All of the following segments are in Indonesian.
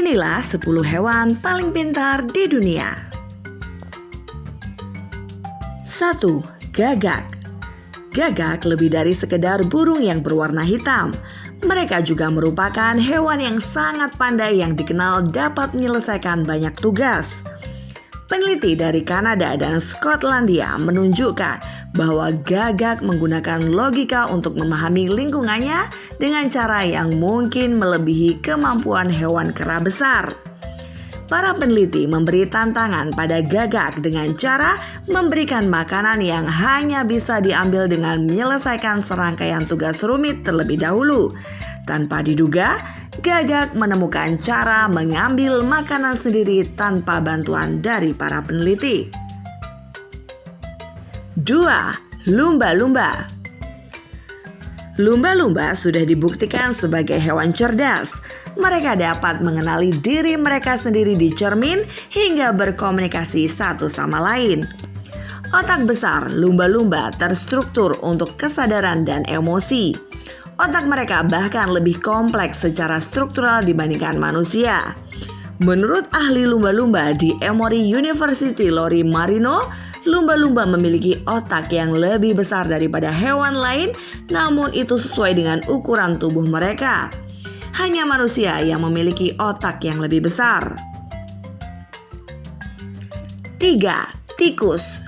Inilah 10 hewan paling pintar di dunia. 1. Gagak. Gagak lebih dari sekedar burung yang berwarna hitam. Mereka juga merupakan hewan yang sangat pandai yang dikenal dapat menyelesaikan banyak tugas. Peneliti dari Kanada dan Skotlandia menunjukkan bahwa gagak menggunakan logika untuk memahami lingkungannya dengan cara yang mungkin melebihi kemampuan hewan kera besar. Para peneliti memberi tantangan pada gagak dengan cara memberikan makanan yang hanya bisa diambil dengan menyelesaikan serangkaian tugas rumit terlebih dahulu. Tanpa diduga, gagak menemukan cara mengambil makanan sendiri tanpa bantuan dari para peneliti. 2. Lumba-lumba. Lumba-lumba sudah dibuktikan sebagai hewan cerdas. Mereka dapat mengenali diri mereka sendiri di cermin hingga berkomunikasi satu sama lain. Otak besar lumba-lumba terstruktur untuk kesadaran dan emosi. Otak mereka bahkan lebih kompleks secara struktural dibandingkan manusia. Menurut ahli lumba-lumba di Emory University Lori Marino, lumba-lumba memiliki otak yang lebih besar daripada hewan lain, namun itu sesuai dengan ukuran tubuh mereka. Hanya manusia yang memiliki otak yang lebih besar. 3. Tikus.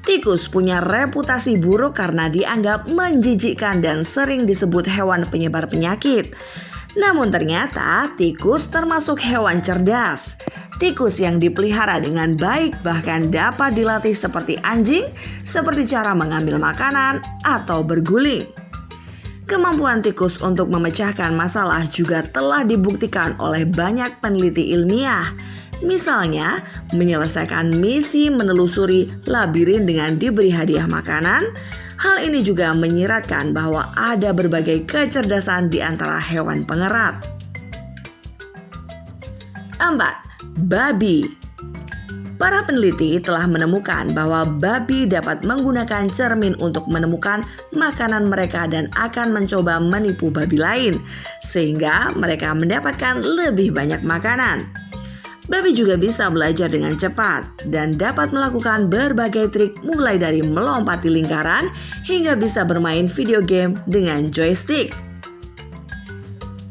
Tikus punya reputasi buruk karena dianggap menjijikkan dan sering disebut hewan penyebar penyakit. Namun ternyata tikus termasuk hewan cerdas. Tikus yang dipelihara dengan baik bahkan dapat dilatih seperti anjing, seperti cara mengambil makanan atau berguling. Kemampuan tikus untuk memecahkan masalah juga telah dibuktikan oleh banyak peneliti ilmiah. Misalnya, menyelesaikan misi menelusuri labirin dengan diberi hadiah makanan. Hal ini juga menyiratkan bahwa ada berbagai kecerdasan di antara hewan pengerat. 4. Babi. Para peneliti telah menemukan bahwa babi dapat menggunakan cermin untuk menemukan makanan mereka dan akan mencoba menipu babi lain, sehingga mereka mendapatkan lebih banyak makanan. Babi juga bisa belajar dengan cepat dan dapat melakukan berbagai trik mulai dari melompati lingkaran hingga bisa bermain video game dengan joystick.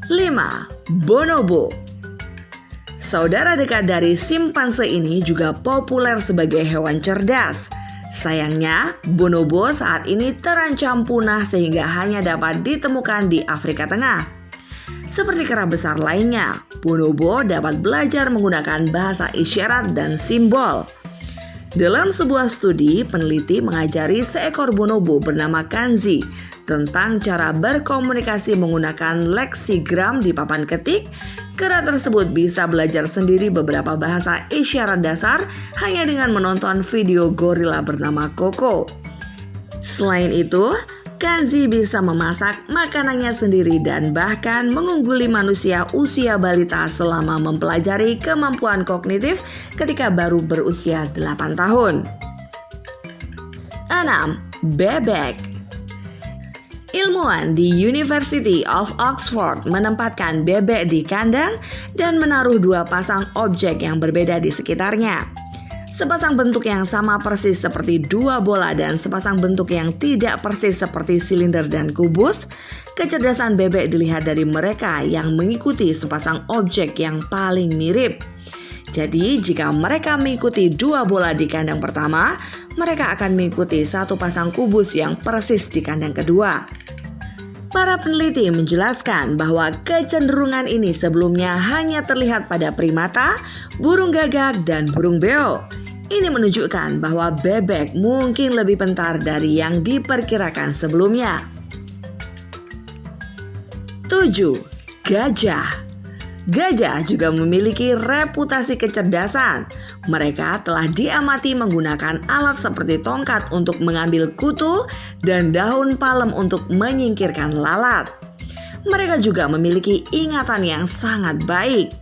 5. Bonobo. Saudara dekat dari simpanse ini juga populer sebagai hewan cerdas. Sayangnya, bonobo saat ini terancam punah sehingga hanya dapat ditemukan di Afrika Tengah. Seperti kera besar lainnya, bonobo dapat belajar menggunakan bahasa isyarat dan simbol. Dalam sebuah studi, peneliti mengajari seekor bonobo bernama Kanzi tentang cara berkomunikasi menggunakan leksigram di papan ketik. Kera tersebut bisa belajar sendiri beberapa bahasa isyarat dasar hanya dengan menonton video gorila bernama Koko. Selain itu, Kanzi bisa memasak makanannya sendiri dan bahkan mengungguli manusia usia balita selama mempelajari kemampuan kognitif ketika baru berusia 8 tahun. 6. Bebek. Ilmuwan di University of Oxford menempatkan bebek di kandang dan menaruh 2 pasang objek yang berbeda di sekitarnya. Sepasang bentuk yang sama persis seperti 2 bola dan sepasang bentuk yang tidak persis seperti silinder dan kubus. Kecerdasan bebek dilihat dari mereka yang mengikuti sepasang objek yang paling mirip. Jadi jika mereka mengikuti 2 bola di kandang pertama, mereka akan mengikuti 1 pasang kubus yang persis di kandang kedua. Para peneliti menjelaskan bahwa kecenderungan ini sebelumnya hanya terlihat pada primata, burung gagak, dan burung beo. Ini menunjukkan bahwa bebek mungkin lebih pintar dari yang diperkirakan sebelumnya. 7. Gajah. Gajah juga memiliki reputasi kecerdasan. Mereka telah diamati menggunakan alat seperti tongkat untuk mengambil kutu dan daun palem untuk menyingkirkan lalat. Mereka juga memiliki ingatan yang sangat baik.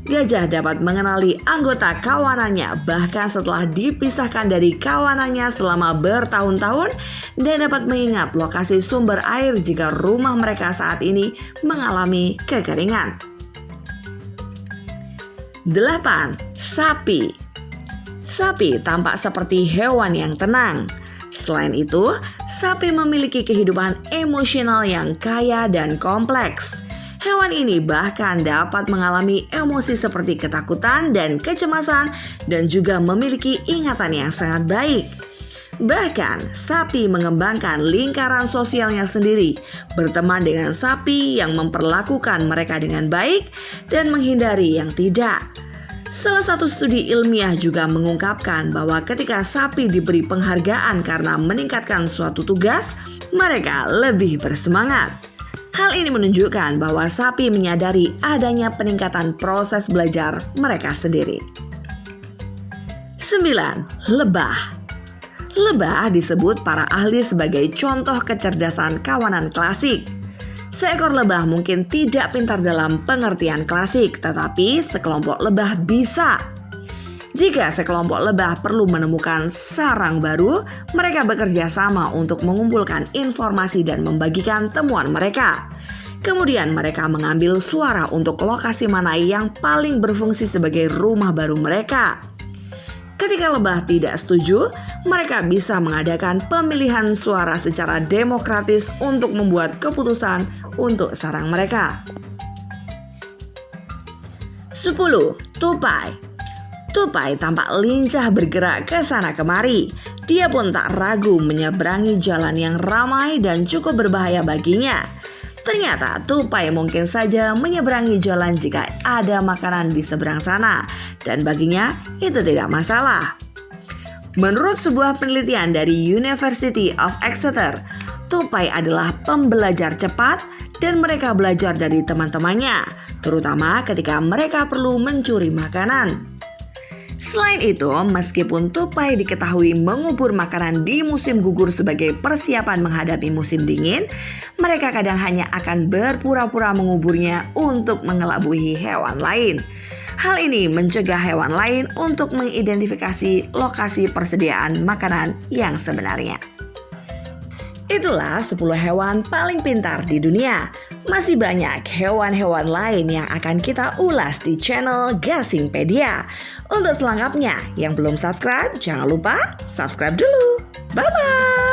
Gajah dapat mengenali anggota kawanannya bahkan setelah dipisahkan dari kawanannya selama bertahun-tahun dan dapat mengingat lokasi sumber air jika rumah mereka saat ini mengalami kekeringan. 8. Sapi. Sapi tampak seperti hewan yang tenang. Selain itu, sapi memiliki kehidupan emosional yang kaya dan kompleks. Hewan ini bahkan dapat mengalami emosi seperti ketakutan dan kecemasan dan juga memiliki ingatan yang sangat baik. Bahkan, sapi mengembangkan lingkaran sosialnya sendiri, berteman dengan sapi yang memperlakukan mereka dengan baik dan menghindari yang tidak. Salah satu studi ilmiah juga mengungkapkan bahwa ketika sapi diberi penghargaan karena meningkatkan suatu tugas, mereka lebih bersemangat. Hal ini menunjukkan bahwa sapi menyadari adanya peningkatan proses belajar mereka sendiri. 9. Lebah. Lebah disebut para ahli sebagai contoh kecerdasan kawanan klasik. Seekor lebah mungkin tidak pintar dalam pengertian klasik, tetapi sekelompok lebah bisa. Jika sekelompok lebah perlu menemukan sarang baru, mereka bekerja sama untuk mengumpulkan informasi dan membagikan temuan mereka. Kemudian mereka mengambil suara untuk lokasi mana yang paling berfungsi sebagai rumah baru mereka. Ketika lebah tidak setuju, mereka bisa mengadakan pemilihan suara secara demokratis untuk membuat keputusan untuk sarang mereka. 10. Tupai. Tupai tampak lincah bergerak ke sana kemari. Dia pun tak ragu menyeberangi jalan yang ramai dan cukup berbahaya baginya. Ternyata tupai mungkin saja menyeberangi jalan jika ada makanan di seberang sana, dan baginya itu tidak masalah. Menurut sebuah penelitian dari University of Exeter, tupai adalah pembelajar cepat dan mereka belajar dari teman-temannya, terutama ketika mereka perlu mencuri makanan. Selain itu, meskipun tupai diketahui mengubur makanan di musim gugur sebagai persiapan menghadapi musim dingin, mereka kadang hanya akan berpura-pura menguburnya untuk mengelabui hewan lain. Hal ini mencegah hewan lain untuk mengidentifikasi lokasi persediaan makanan yang sebenarnya. Itulah 10 hewan paling pintar di dunia. Masih banyak hewan-hewan lain yang akan kita ulas di channel Gasingpedia. Untuk selengkapnya, yang belum subscribe, jangan lupa subscribe dulu. Bye-bye!